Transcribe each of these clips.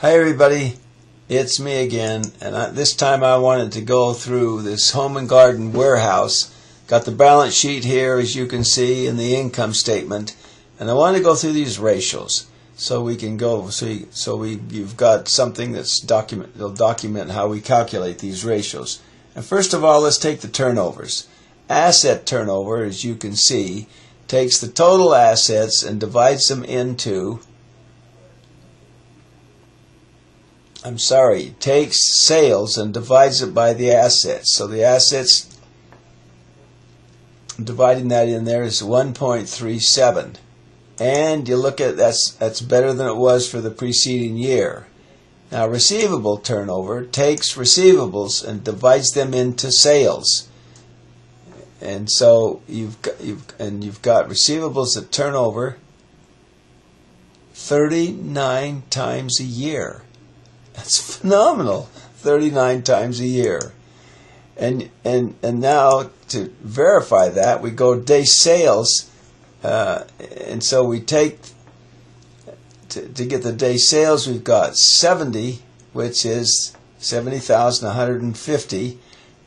Hi everybody, it's me again, and this time I wanted to go through this home and garden warehouse. Got the balance sheet here, as you can see, and the income statement, and I want to go through these ratios so we can go. You've got something that's will document how we calculate these ratios. And first of all, let's take the turnovers. Asset turnover, as you can see, takes the total assets and divides them into takes sales and divides it by the assets. So the assets, dividing that in there, is 1.37. And you look at that's better than it was for the preceding year. Now receivable turnover takes receivables and divides them into sales. And so you've got receivables that turn over 39 times a year. That's phenomenal, 39 times a year. And now to verify that, we go day sales, and so we take, to get the day sales, we've got 70, which is 70,150,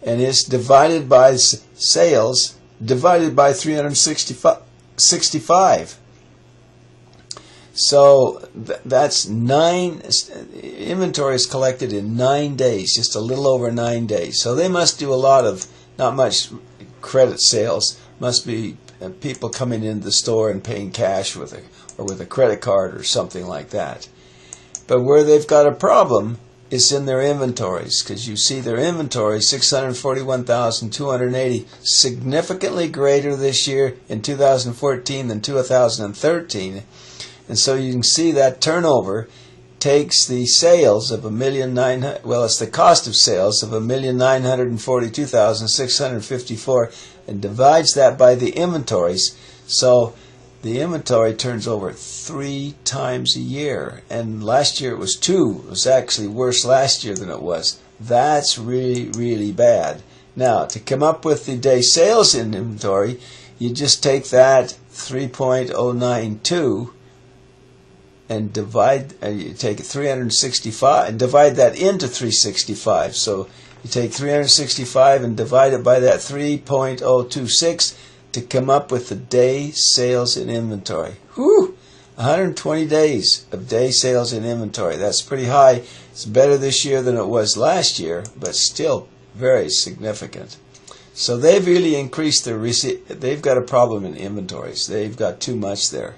and it's divided by sales, divided by 365. So that's inventory is collected in 9 days, just a little over 9 days. So they must do a lot of, not much credit sales, must be people coming into the store and paying cash with a credit card or something like that. But where they've got a problem is in their inventories, because you see their inventory, 641,280, significantly greater this year in 2014 than 2013. And so you can see that turnover takes the sales of it's the cost of sales of 1,942,654 and divides that by the inventories. So the inventory turns over 3 times a year. And last year it was 2. It was actually worse last year than it was. That's really, really bad. Now, to come up with the day sales in inventory, you just take that 3.092 and you take 365 and divide that into 365. So you take 365 and divide it by that 3.026 to come up with the day sales in inventory. Whew! 120 days of day sales in inventory. That's pretty high. It's better this year than it was last year, but still very significant. So they've really increased their they've got a problem in inventories. They've got too much there.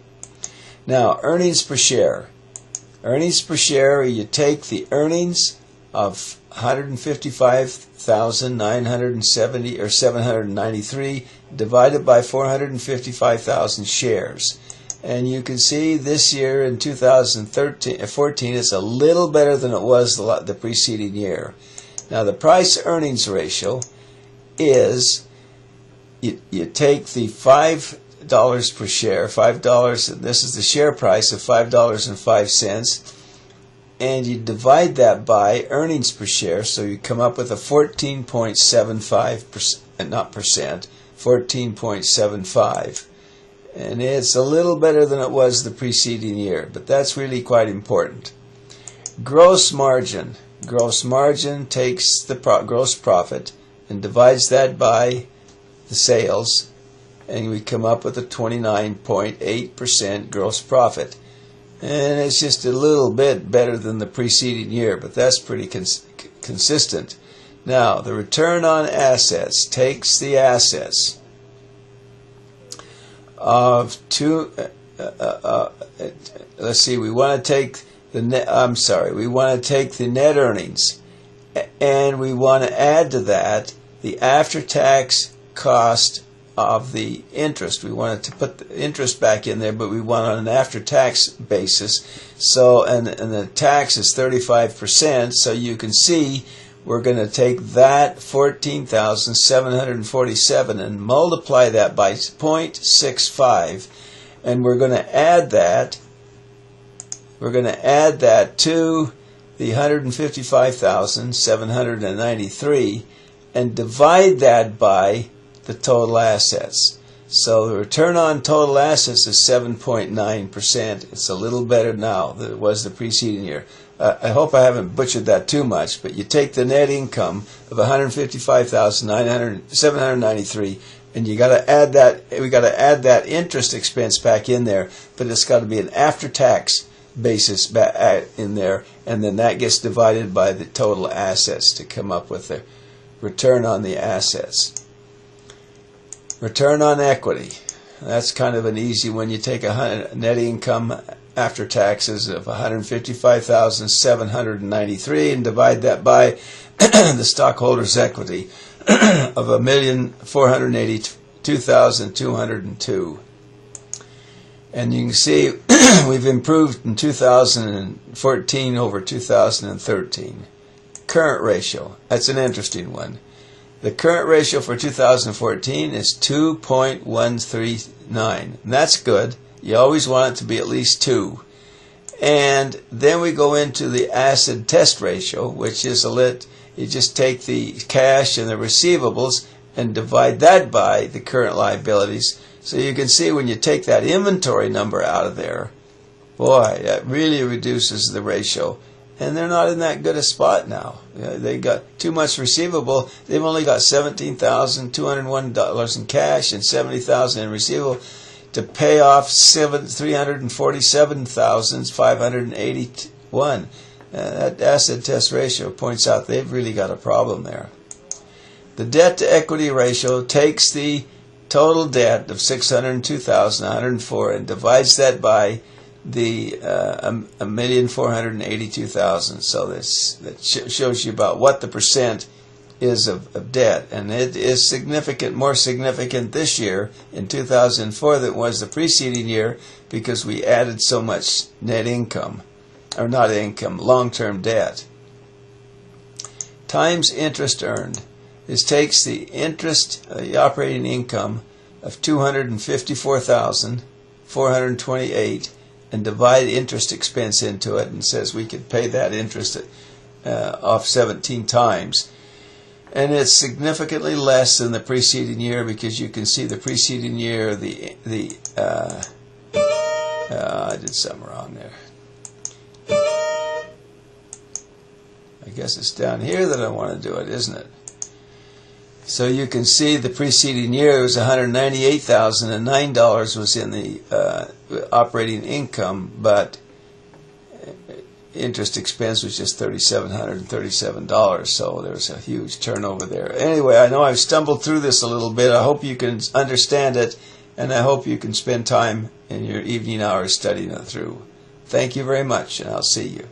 Now, earnings per share. Earnings per share, you take the earnings of 155,970 or 793 divided by 455,000 shares. And you can see this year in 2014 it's a little better than it was the preceding year. Now, the price earnings ratio is you take the $5 per share, $5, and this is the share price of $5.05, and you divide that by earnings per share, so you come up with a 14.75%, not percent, 14.75, and it's a little better than it was the preceding year, but that's really quite important. Gross margin. Gross margin takes the gross profit and divides that by the sales, and we come up with a 29.8% gross profit. And it's just a little bit better than the preceding year, but that's pretty consistent. Now, the return on assets takes the assets of let's see, we want to take the net earnings, and we want to add to that the after-tax cost of the interest. We wanted to put the interest back in there, but we want on an after-tax basis. So, and the tax is 35%. So you can see we're going to take that 14,747 and multiply that by 0.65, and we're going to add that. We're going to add that to the 155,793 and divide that by the total assets. So the return on total assets is 7.9%. It's a little better now than it was the preceding year. I hope I haven't butchered that too much, but you take the net income of $155,793, and you got to add that. We got to add that interest expense back in there, but it's got to be an after-tax basis back in there, and then that gets divided by the total assets to come up with the return on the assets. Return on equity. That's kind of an easy one. You take a net income after taxes of $155,793 and divide that by the stockholders' equity of $1,482,202. And you can see we've improved in 2014 over 2013. Current ratio. That's an interesting one. The current ratio for 2014 is 2.139. And that's good. You always want it to be at least 2. And then we go into the acid test ratio, which is you just take the cash and the receivables and divide that by the current liabilities. So you can see when you take that inventory number out of there, boy, that really reduces the ratio. And they're not in that good a spot now. They got too much receivable. They've only got $17,201 in cash and $70,000 in receivable to pay off $347,581. That asset test ratio points out they've really got a problem there. The debt to equity ratio takes the total debt of $602,104 and divides that by the $1,482,000. So that shows you about what the percent is of debt, and it is significant, more significant this year in 2004 than it was the preceding year, because we added so much net income, or not income, long-term debt. Times interest earned. This takes the interest, the operating income of $254,428 and divide interest expense into it, and says we could pay that interest off 17 times. And it's significantly less than the preceding year, because you can see the preceding year, I did something wrong there. I guess it's down here that I want to do it, isn't it? So you can see the preceding year was $198,009 was in the operating income, but interest expense was just $3,737, so there's a huge turnover there. Anyway, I know I've stumbled through this a little bit. I hope you can understand it, and I hope you can spend time in your evening hours studying it through. Thank you very much, and I'll see you.